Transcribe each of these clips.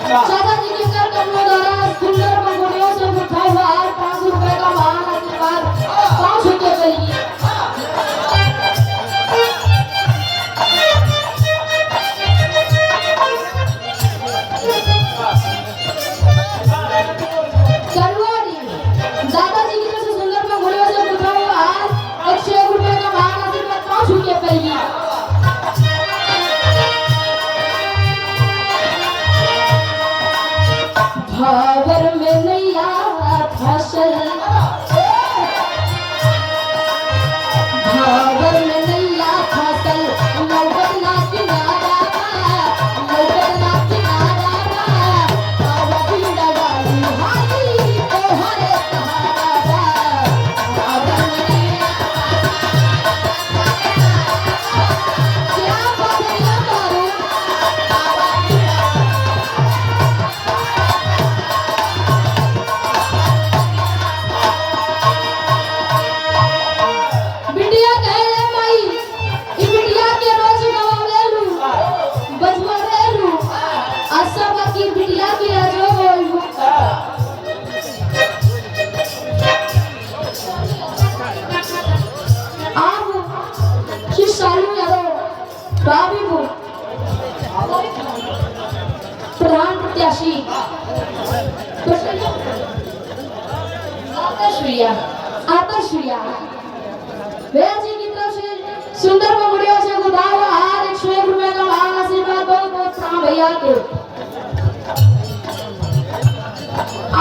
चाचा जी के कर कमलों द्वारा सुंदर मंगोलियों से उठा हुआ 500 रुपए का महान आशीर्वाद 5 के करिए। दादाजी की तरफ से सुंदर मंगोलियों से उठा हुआ 101 रुपए का महान आशीर्वाद 5 के करिए। भावर में नैया फसल भावर में नैया फसल नौबत ना किनारा नौबत ना किनारा आवाज़ लगाई हाथी तोहरे सहारा भावर में नैया क्या बदलिया करूं बिटिया कहे रे माई ई बिटिया के रोज गवावेलू बजवावेलू आशा बाकी बिटिया की अजो बोलू आप किस सालू यारो बाबी को प्रधान प्रत्याशी आदर्श भैया जी की तरफ से सुंदर मंगड़ियों से गुदा हुआ हार 101 रुपए का महान आशीर्वाद बहुत बहुत प्रणाम भैया के।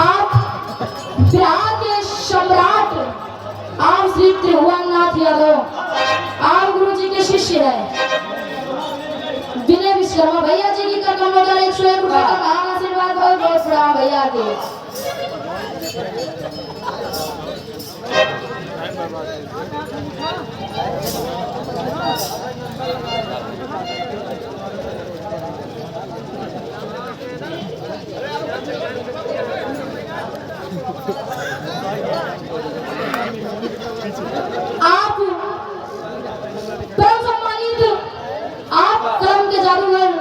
आप बिहार के सम्राट आप श्री त्रिभुवननाथ यादव आप गुरु जी के शिष्य हैं विनय विश्वकर्मा भैया जी की कदम में 101 रुपए का महान आशीर्वाद बहुत बहुत प्रणाम भैया के। आप परम सम्मानित आप कलम के जादूगर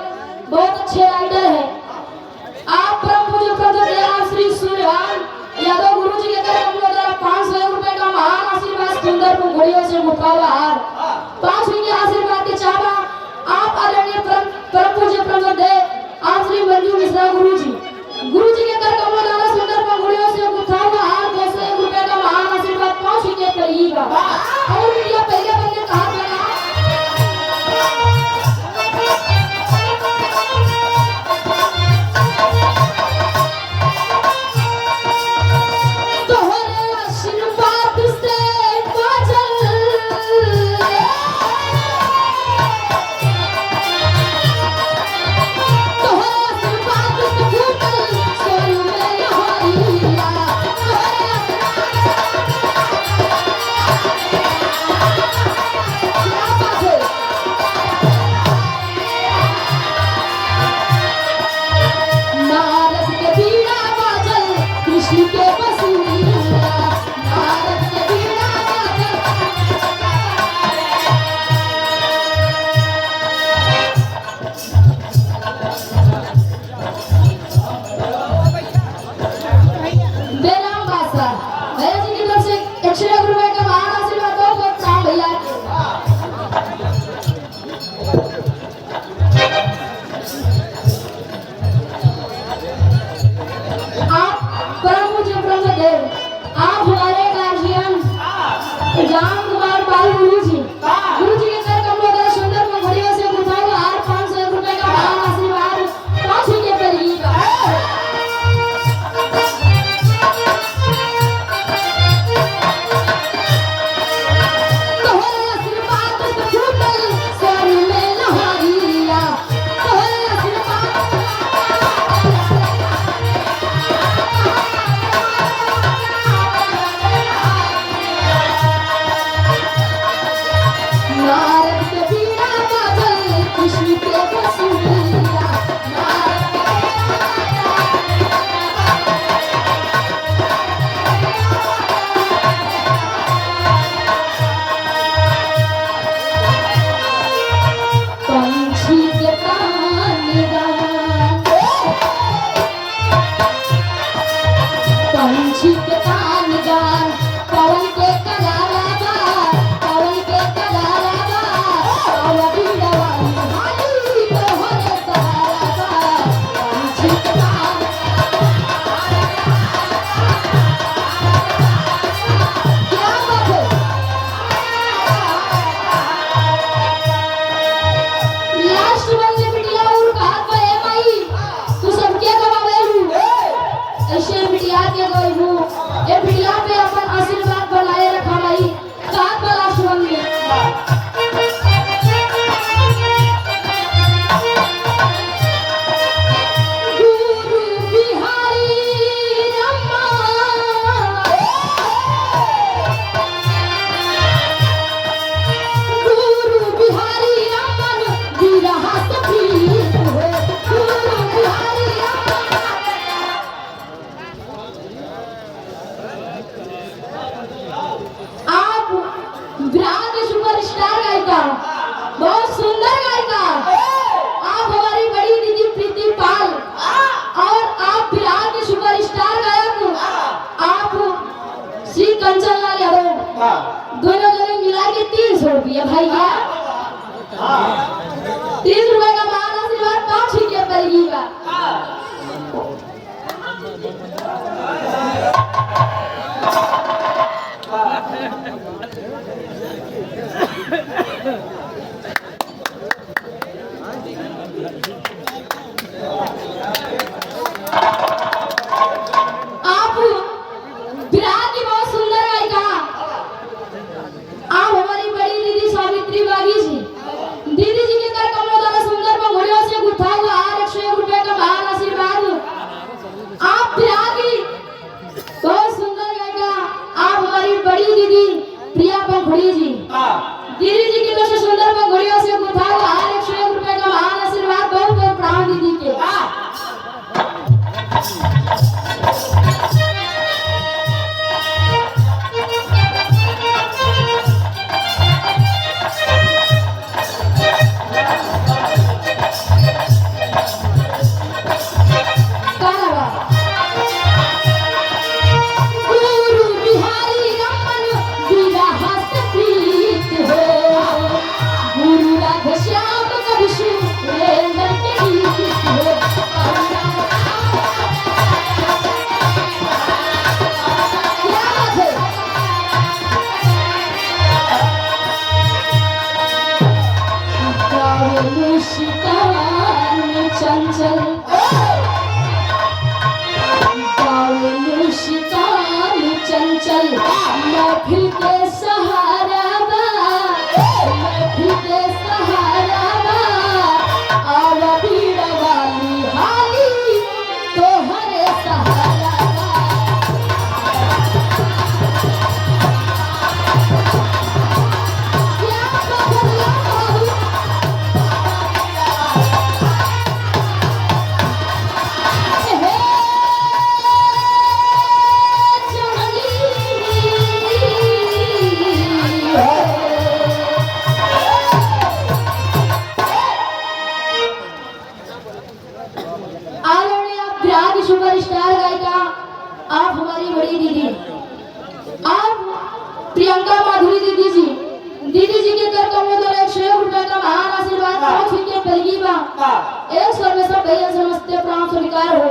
बहुत अच्छे राइटर हैं। आप परम पूज्य प्रभु श्री सूर्यवान यादव गुरु जी के कदम द्वारा 500 रुपए का महान आशीर्वाद सुंदर घोड़ियों से मुखावा हार 5 के आशीर्वाद के चावा आप आदरणीय परम पूज्य प्रभु आप श्री मंजू मिश्रा गुरु जी के कर कमलों द्वारा सुंदर घोड़ियों से मुखावा हार 201 रुपए का महान आशीर्वाद 5 के करिएगा। और ये पहले बंदे कहा 300 रुपया भाई है। 30 रुपए का मान आशीर्वाद 5 ही के पड़ेगी बा। आप विराट की बहुत सुंदर गायिका, आप हमारी बड़ी दीदी सावित्री बागी जी, दीदी जी के कर कमलों द्वारा सुंदर पंखुड़ियों से गुथा हुआ हार 101 रुपए का महान आशीर्वाद। आप विराट की बहुत सुंदर गायिका, आप हमारी बड़ी दीदी प्रिया पंखुड़ी जी, दीदी जी की तो सुंदर पंखुड़ियों से गुथा हुआ हार 101 रुपए का महान आशीर्वाद। बहुत बहुत प्रणाम दीदी के। महफिल के सहारा बा, महफिल के सहारा बा, आवा भीड़ वाली हाली तोहरे सहारा बा। क्या बदला बाबू सुपरस्टार गायिका, आप हमारी बड़ी दीदी, आप प्रियंका माधुरी दीदी जी, दीदी जी के कर कमलों द्वारा 101 रुपए का महान आशीर्वाद 5 के पलगी बा। एक स्वर में सब भैया नमस्ते प्रणाम स्वीकार हो।